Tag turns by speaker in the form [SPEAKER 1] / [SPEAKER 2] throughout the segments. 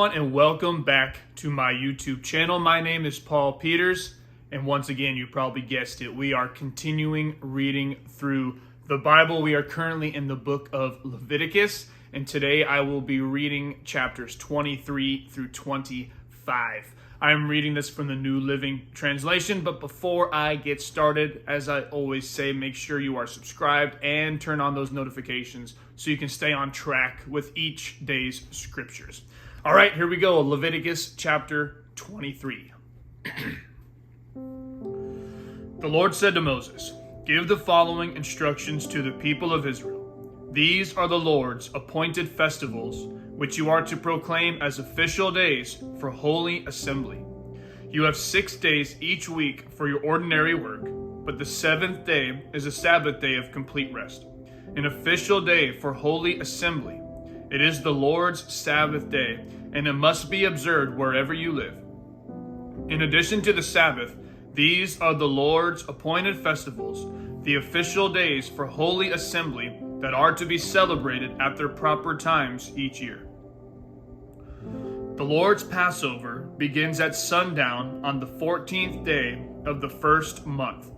[SPEAKER 1] everyone, and welcome back to my YouTube channel. My name is Paul Peters, and once again, you probably guessed it, we are continuing reading through the Bible. We are currently in the book of Leviticus, and today I will be reading chapters 23 through 25. I am reading this from the New Living Translation, but before I get started, as I always say, make sure you are subscribed and turn on those notifications so you can stay on track with each day's scriptures. All right, here we go. Leviticus chapter 23. The Lord said to Moses, "Give the following instructions to the people of Israel. These are the Lord's appointed festivals, which you are to proclaim as official days for holy assembly. You have 6 days each week for your ordinary work, but the 7th day is a Sabbath day of complete rest, an official day for holy assembly. It is the Lord's Sabbath day, and it must be observed wherever you live. In addition to the Sabbath, these are the Lord's appointed festivals, the official days for holy assembly that are to be celebrated at their proper times each year. The Lord's Passover begins at sundown on the 14th day of the first month.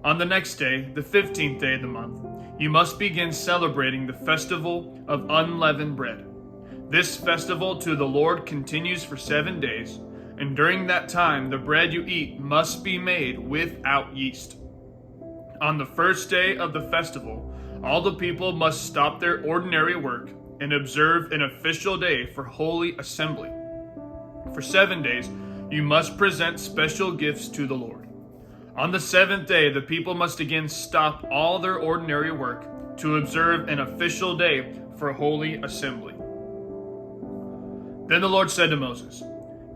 [SPEAKER 1] On the next day, the 15th day of the month, you must begin celebrating the festival of unleavened bread. This festival to the Lord continues for 7 days, and during that time the bread you eat must be made without yeast. On the first day of the festival, all the people must stop their ordinary work and observe an official day for holy assembly. For 7 days, you must present special gifts to the Lord. On the 7th day, the people must again stop all their ordinary work to observe an official day for holy assembly." Then the Lord said to Moses,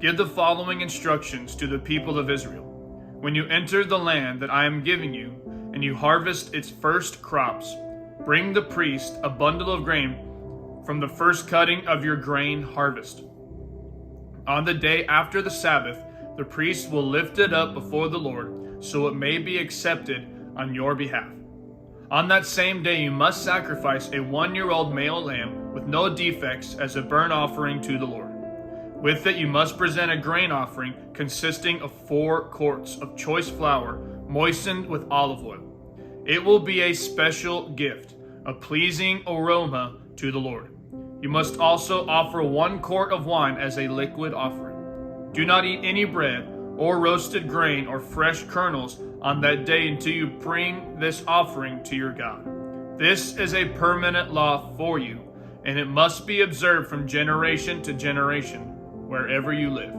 [SPEAKER 1] "Give the following instructions to the people of Israel. When you enter the land that I am giving you, and you harvest its first crops, bring the priest a bundle of grain from the first cutting of your grain harvest. On the day after the Sabbath, the priest will lift it up before the Lord, so it may be accepted on your behalf. On that same day you must sacrifice a 1-year-old male lamb with no defects as a burnt offering to the Lord. With it you must present a grain offering consisting of 4 quarts of choice flour moistened with olive oil. It will be a special gift, a pleasing aroma to the Lord. You must also offer 1 quart of wine as a liquid offering. Do not eat any bread or roasted grain or fresh kernels on that day until you bring this offering to your God. This is a permanent law for you, and it must be observed from generation to generation, wherever you live.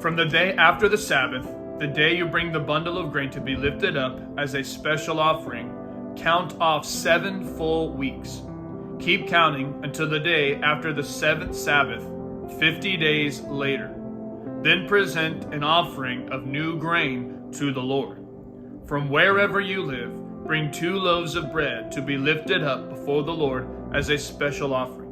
[SPEAKER 1] From the day after the Sabbath, the day you bring the bundle of grain to be lifted up as a special offering, count off 7 full weeks. Keep counting until the day after the 7th Sabbath, 50 days later. Then present an offering of new grain to the Lord. From wherever you live, bring 2 loaves of bread to be lifted up before the Lord as a special offering.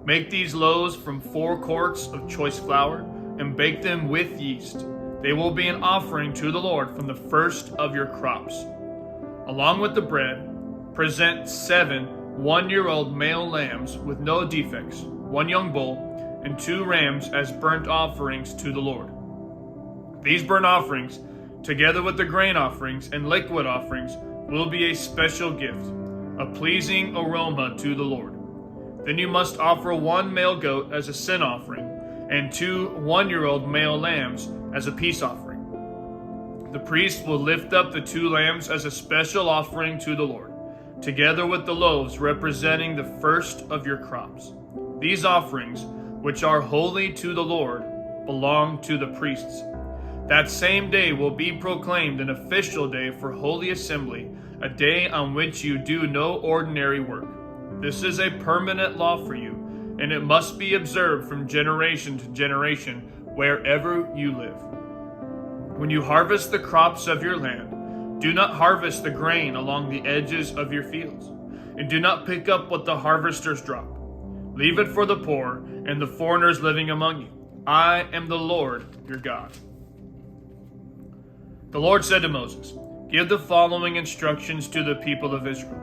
[SPEAKER 1] Make these loaves from 4 quarts of choice flour and bake them with yeast. They will be an offering to the Lord from the first of your crops. Along with the bread, present 7 1-year-old male lambs with no defects, 1 young bull, and 2 rams as burnt offerings to the Lord. These burnt offerings, together with the grain offerings and liquid offerings, will be a special gift, a pleasing aroma to the Lord. Then you must offer 1 male goat as a sin offering, and 2 1-year-old male lambs as a peace offering. The priest will lift up the 2 lambs as a special offering to the Lord, together with the loaves representing the first of your crops. These offerings, which are holy to the Lord, belong to the priests. That same day will be proclaimed an official day for holy assembly, a day on which you do no ordinary work. This is a permanent law for you, and it must be observed from generation to generation, wherever you live. When you harvest the crops of your land, do not harvest the grain along the edges of your fields, and do not pick up what the harvesters drop. Leave it for the poor and the foreigners living among you. I am the Lord your God." The Lord said to Moses, "Give the following instructions to the people of Israel.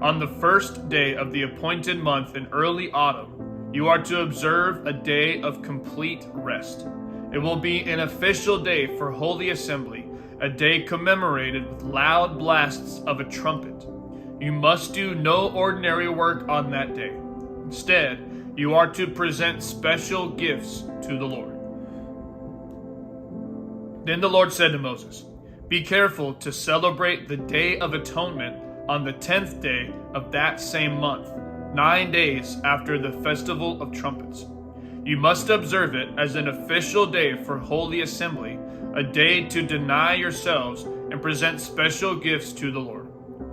[SPEAKER 1] On the first day of the appointed month in early autumn, you are to observe a day of complete rest. It will be an official day for Holy Assembly, a day commemorated with loud blasts of a trumpet. You must do no ordinary work on that day. Instead, you are to present special gifts to the Lord. Then the Lord said to Moses, "Be careful to celebrate the Day of Atonement on the 10th day of that same month, 9 days after the Festival of Trumpets. You must observe it as an official day for Holy Assembly, a day to deny yourselves and present special gifts to the Lord.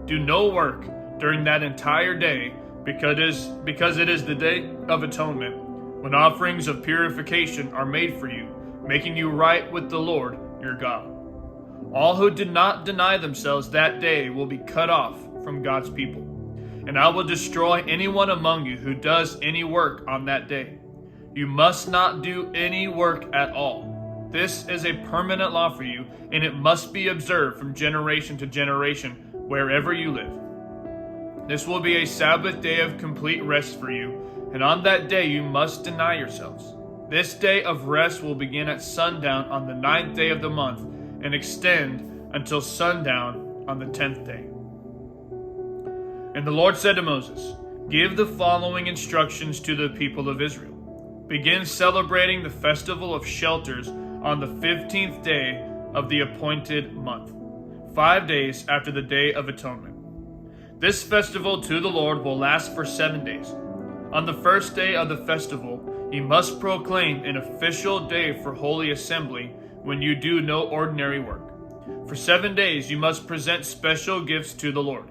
[SPEAKER 1] Do no work during that entire day, because it is the Day of Atonement, when offerings of purification are made for you, making you right with the Lord your God. All who do not deny themselves that day will be cut off from God's people, and I will destroy anyone among you who does any work on that day. You must not do any work at all. This is a permanent law for you, and it must be observed from generation to generation wherever you live. This will be a Sabbath day of complete rest for you, and on that day you must deny yourselves. This day of rest will begin at sundown on the 9th day of the month and extend until sundown on the 10th day." And the Lord said to Moses, "Give the following instructions to the people of Israel. Begin celebrating the Festival of Shelters on the 15th day of the appointed month, 5 days after the Day of Atonement. This festival to the Lord will last for 7 days. On the first day of the festival, you must proclaim an official day for Holy Assembly when you do no ordinary work. For 7 days you must present special gifts to the Lord.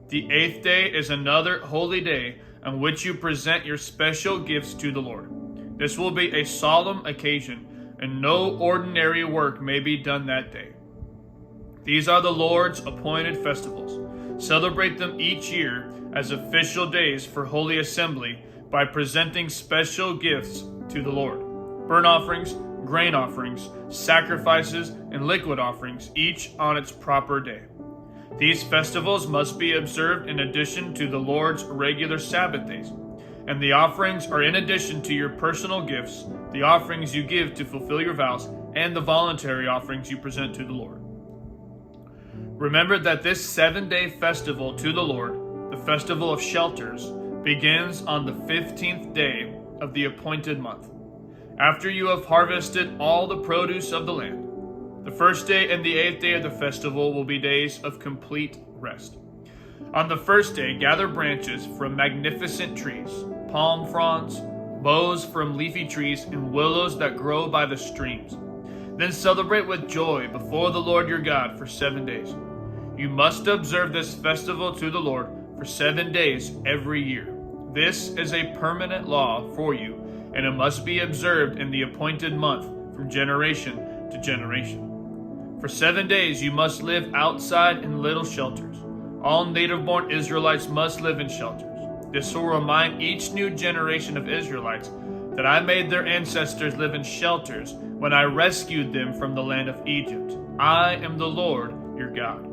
[SPEAKER 1] The 8th day is another holy day on which you present your special gifts to the Lord. This will be a solemn occasion, and no ordinary work may be done that day. These are the Lord's appointed festivals. Celebrate them each year as official days for Holy Assembly by presenting special gifts to the Lord: burnt offerings, grain offerings, sacrifices, and liquid offerings, each on its proper day. These festivals must be observed in addition to the Lord's regular Sabbath days, and the offerings are in addition to your personal gifts, the offerings you give to fulfill your vows, and the voluntary offerings you present to the Lord. Remember that this 7-day festival to the Lord, the Festival of Shelters, begins on the 15th day of the appointed month, after you have harvested all the produce of the land. The first day and the 8th day of the festival will be days of complete rest. On the first day, gather branches from magnificent trees, palm fronds, boughs from leafy trees, and willows that grow by the streams. Then celebrate with joy before the Lord your God for 7 days. You must observe this festival to the Lord for 7 days every year. This is a permanent law for you, and it must be observed in the appointed month from generation to generation. For 7 days you must live outside in little shelters. All native-born Israelites must live in shelters. This will remind each new generation of Israelites that I made their ancestors live in shelters when I rescued them from the land of Egypt. I am the Lord your God.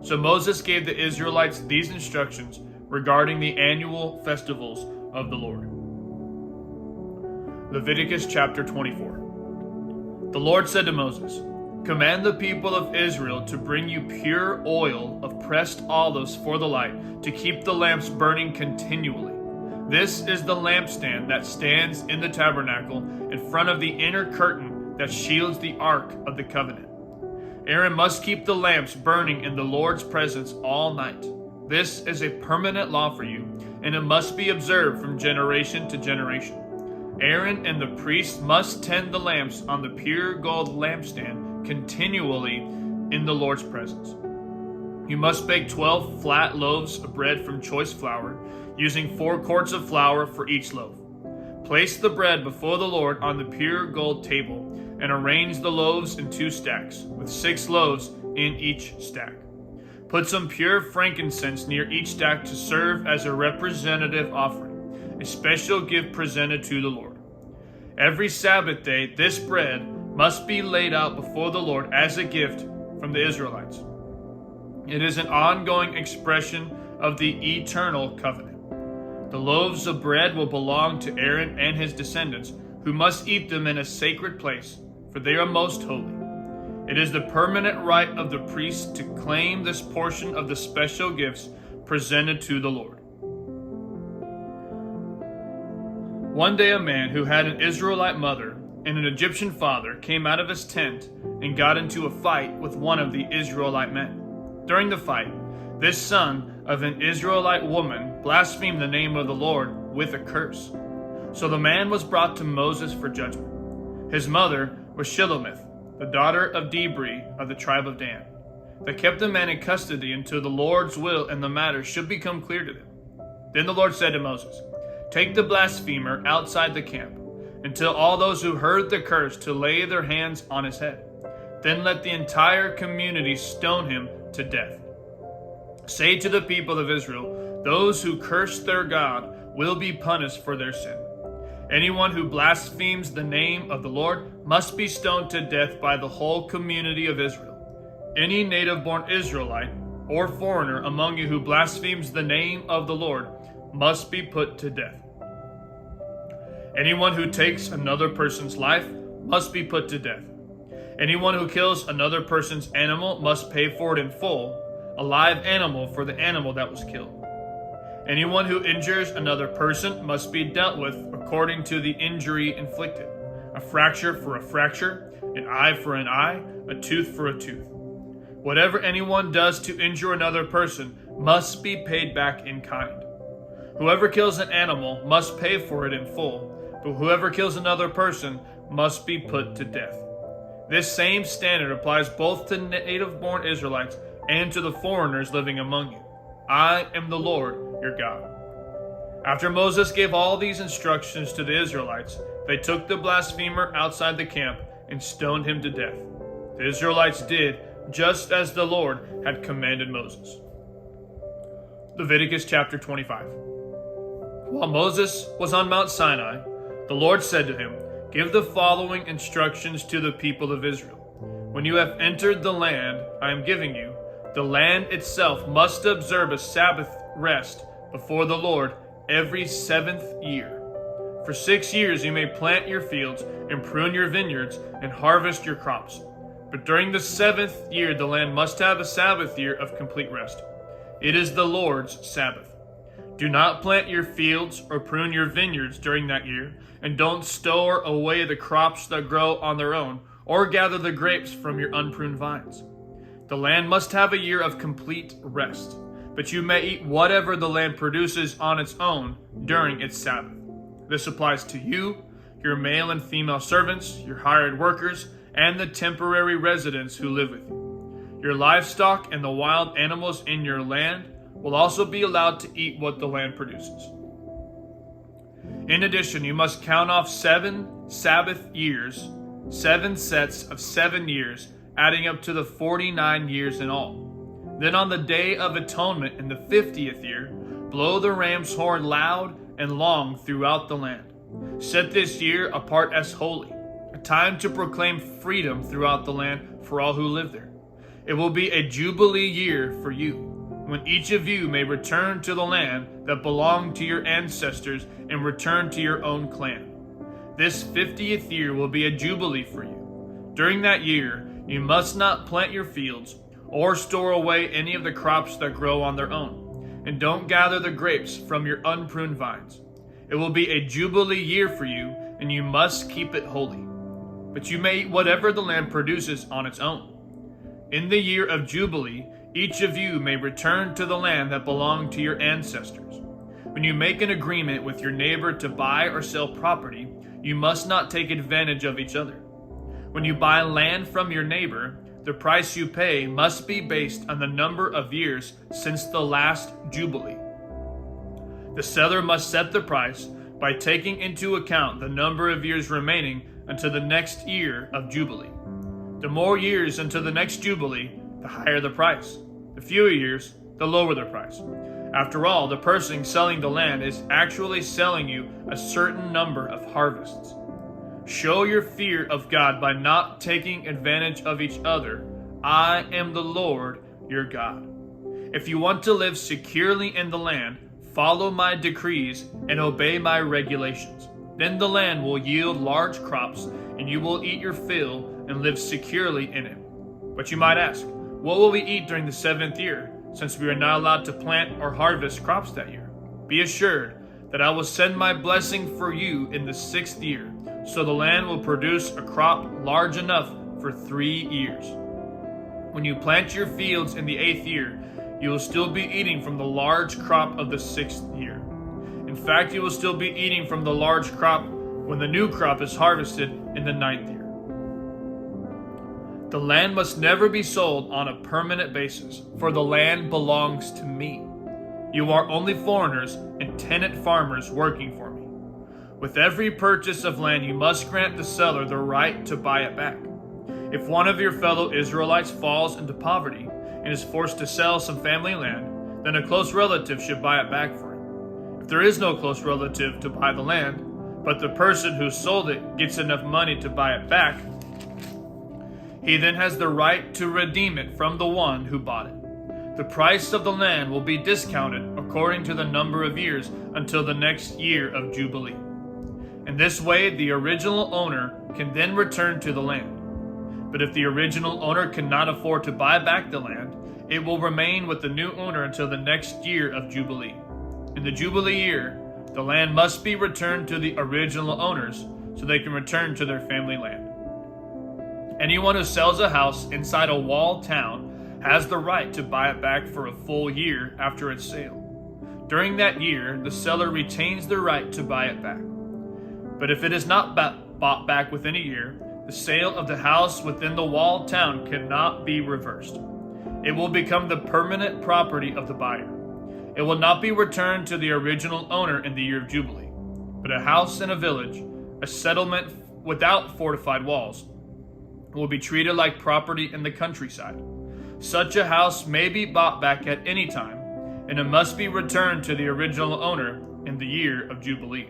[SPEAKER 1] So Moses gave the Israelites these instructions regarding the annual festivals of the Lord. Leviticus chapter 24. The Lord said to Moses, "Command the people of Israel to bring you pure oil of pressed olives for the light, to keep the lamps burning continually. This is the lampstand that stands in the tabernacle in front of the inner curtain that shields the ark of the covenant. Aaron must keep the lamps burning in the Lord's presence all night. This is a permanent law for you, and it must be observed from generation to generation. Aaron and the priest must tend the lamps on the pure gold lampstand continually in the Lord's presence. You must bake 12 flat loaves of bread from choice flour, using 4 quarts of flour for each loaf. Place the bread before the Lord on the pure gold table, and arrange the loaves in 2 stacks, with 6 loaves in each stack. Put some pure frankincense near each stack to serve as a representative offering, a special gift presented to the Lord. Every Sabbath day, this bread must be laid out before the Lord as a gift from the Israelites. It is an ongoing expression of the eternal covenant. The loaves of bread will belong to Aaron and his descendants, who must eat them in a sacred place, for they are most holy. It is the permanent right of the priest to claim this portion of the special gifts presented to the Lord. One day a man who had an Israelite mother and an Egyptian father came out of his tent and got into a fight with one of the Israelite men. During the fight, this son of an Israelite woman blasphemed the name of the Lord with a curse. So the man was brought to Moses for judgment. His mother was Shelomith, the daughter of Dibri of the tribe of Dan. They kept the man in custody until the Lord's will in the matter should become clear to them. Then the Lord said to Moses, "Take the blasphemer outside the camp, and tell all those who heard the curse to lay their hands on his head. Then let the entire community stone him to death. Say to the people of Israel, those who curse their God will be punished for their sin. Anyone who blasphemes the name of the Lord must be stoned to death by the whole community of Israel. Any native-born Israelite or foreigner among you who blasphemes the name of the Lord must be put to death. Anyone who takes another person's life must be put to death. Anyone who kills another person's animal must pay for it in full, a live animal for the animal that was killed. Anyone who injures another person must be dealt with according to the injury inflicted. A fracture for a fracture, an eye for an eye, a tooth for a tooth. Whatever anyone does to injure another person must be paid back in kind. Whoever kills an animal must pay for it in full, but whoever kills another person must be put to death. This same standard applies both to native-born Israelites and to the foreigners living among you. I am the Lord, your God." After Moses gave all these instructions to the Israelites, they took the blasphemer outside the camp and stoned him to death. The Israelites did just as the Lord had commanded Moses. Leviticus chapter 25. While Moses was on Mount Sinai, the Lord said to him, "Give the following instructions to the people of Israel. When you have entered the land I am giving you, the land itself must observe a Sabbath rest before the Lord every 7th year. For 6 years you may plant your fields and prune your vineyards and harvest your crops. But during the 7th year the land must have a Sabbath year of complete rest. It is the Lord's Sabbath. Do not plant your fields or prune your vineyards during that year, and don't store away the crops that grow on their own, or gather the grapes from your unpruned vines. The land must have a year of complete rest, but you may eat whatever the land produces on its own during its Sabbath. This applies to you, your male and female servants, your hired workers, and the temporary residents who live with you. Your livestock and the wild animals in your land will also be allowed to eat what the land produces. In addition, you must count off 7 Sabbath years, 7 sets of 7 years, adding up to the 49 years in all. Then on the Day of Atonement in the 50th year, blow the ram's horn loud and long throughout the land. Set this year apart as holy, a time to proclaim freedom throughout the land for all who live there. It will be a jubilee year for you, when each of you may return to the land that belonged to your ancestors and return to your own clan. This 50th year will be a jubilee for you. During that year, you must not plant your fields or store away any of the crops that grow on their own, and don't gather the grapes from your unpruned vines. It will be a jubilee year for you, and you must keep it holy. But you may eat whatever the land produces on its own. In the year of jubilee, each of you may return to the land that belonged to your ancestors. When you make an agreement with your neighbor to buy or sell property, you must not take advantage of each other. When you buy land from your neighbor, the price you pay must be based on the number of years since the last jubilee. The seller must set the price by taking into account the number of years remaining until the next year of jubilee. The more years until the next jubilee, the higher the price. The fewer years, the lower the price. After all, the person selling the land is actually selling you a certain number of harvests. Show your fear of God by not taking advantage of each other. I am the Lord, your God. If you want to live securely in the land, follow my decrees and obey my regulations. Then the land will yield large crops, and you will eat your fill and live securely in it. But you might ask, what will we eat during the 7th year, since we are not allowed to plant or harvest crops that year? Be assured that I will send my blessing for you in the 6th year, so the land will produce a crop large enough for 3 years. When you plant your fields in the 8th year, you will still be eating from the large crop of the 6th year. In fact, you will still be eating from the large crop when the new crop is harvested in the 9th year. The land must never be sold on a permanent basis, for the land belongs to me. You are only foreigners and tenant farmers working for me. With every purchase of land, you must grant the seller the right to buy it back. If one of your fellow Israelites falls into poverty and is forced to sell some family land, then a close relative should buy it back for him. If there is no close relative to buy the land, but the person who sold it gets enough money to buy it back, he then has the right to redeem it from the one who bought it. The price of the land will be discounted according to the number of years until the next year of Jubilee. In this way, the original owner can then return to the land. But if the original owner cannot afford to buy back the land, it will remain with the new owner until the next year of Jubilee. In the Jubilee year, the land must be returned to the original owners so they can return to their family land. Anyone who sells a house inside a walled town has the right to buy it back for a full year after its sale. During that year, the seller retains the right to buy it back. But if it is not bought back within a year, the sale of the house within the walled town cannot be reversed. It will become the permanent property of the buyer. It will not be returned to the original owner in the year of Jubilee. But a house in a village, a settlement without fortified walls, will be treated like property in the countryside. Such a house may be bought back at any time, and it must be returned to the original owner in the year of Jubilee.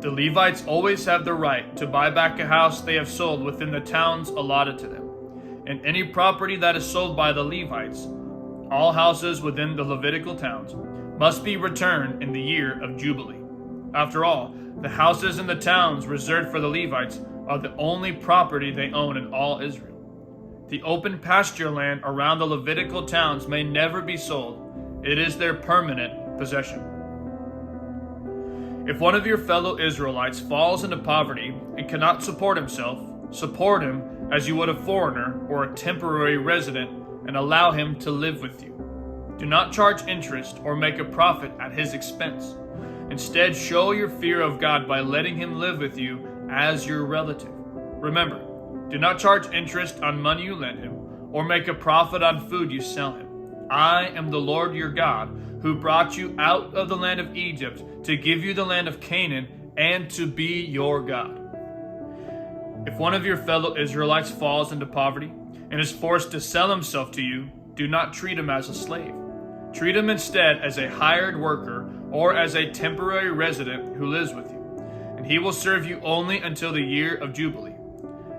[SPEAKER 1] The Levites always have the right to buy back a house they have sold within the towns allotted to them, and any property that is sold by the Levites, all houses within the Levitical towns, must be returned in the year of Jubilee. After all, the houses in the towns reserved for the Levites are the only property they own in all Israel. The open pasture land around the Levitical towns may never be sold. It is their permanent possession. If one of your fellow Israelites falls into poverty and cannot support himself, support him as you would a foreigner or a temporary resident and allow him to live with you. Do not charge interest or make a profit at his expense. Instead, show your fear of God by letting him live with you as your relative. Remember, do not charge interest on money you lend him, or make a profit on food you sell him. I am the Lord your God, who brought you out of the land of Egypt to give you the land of Canaan and to be your God. If one of your fellow Israelites falls into poverty and is forced to sell himself to you, do not treat him as a slave. Treat him instead as a hired worker or as a temporary resident who lives with you, and he will serve you only until the year of Jubilee.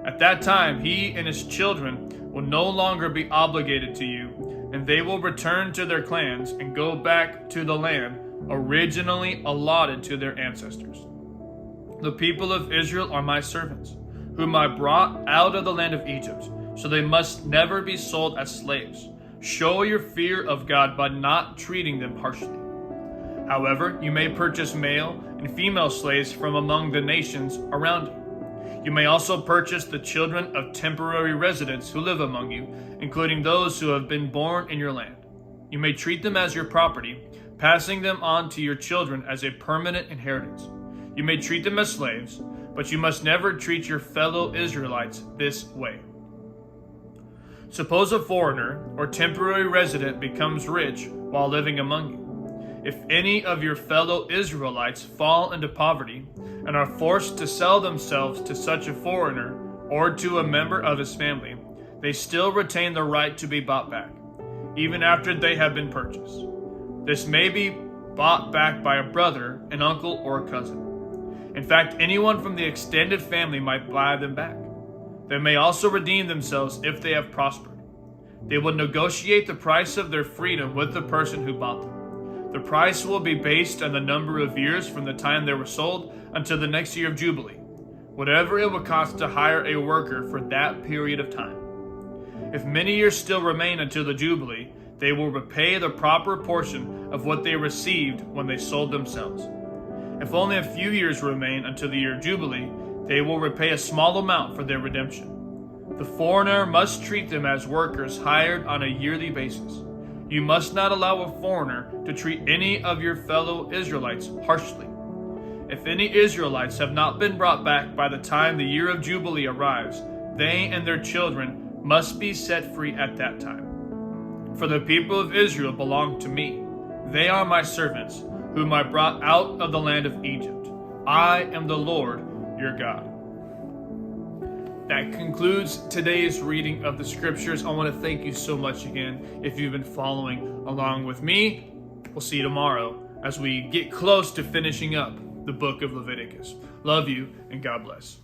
[SPEAKER 1] At that time, he and his children will no longer be obligated to you, and they will return to their clans and go back to the land originally allotted to their ancestors. The people of Israel are my servants, whom I brought out of the land of Egypt, so they must never be sold as slaves. Show your fear of God by not treating them harshly. However, you may purchase male and female slaves from among the nations around you. You may also purchase the children of temporary residents who live among you, including those who have been born in your land. You may treat them as your property, passing them on to your children as a permanent inheritance. You may treat them as slaves, but you must never treat your fellow Israelites this way. Suppose a foreigner or temporary resident becomes rich while living among you. If any of your fellow Israelites fall into poverty and are forced to sell themselves to such a foreigner or to a member of his family, they still retain the right to be bought back, even after they have been purchased. This may be bought back by a brother, an uncle, or a cousin. In fact, anyone from the extended family might buy them back. They may also redeem themselves if they have prospered. They will negotiate the price of their freedom with the person who bought them. The price will be based on the number of years from the time they were sold until the next year of Jubilee, whatever it would cost to hire a worker for that period of time. If many years still remain until the Jubilee, they will repay the proper portion of what they received when they sold themselves. If only a few years remain until the year of Jubilee, they will repay a small amount for their redemption. The foreigner must treat them as workers hired on a yearly basis. You must not allow a foreigner to treat any of your fellow Israelites harshly. If any Israelites have not been brought back by the time the year of Jubilee arrives, they and their children must be set free at that time. For the people of Israel belong to me. They are my servants, whom I brought out of the land of Egypt. I am the Lord your God. That concludes today's reading of the scriptures. I want to thank you so much again if you've been following along with me. We'll see you tomorrow as we get close to finishing up the book of Leviticus. Love you and God bless.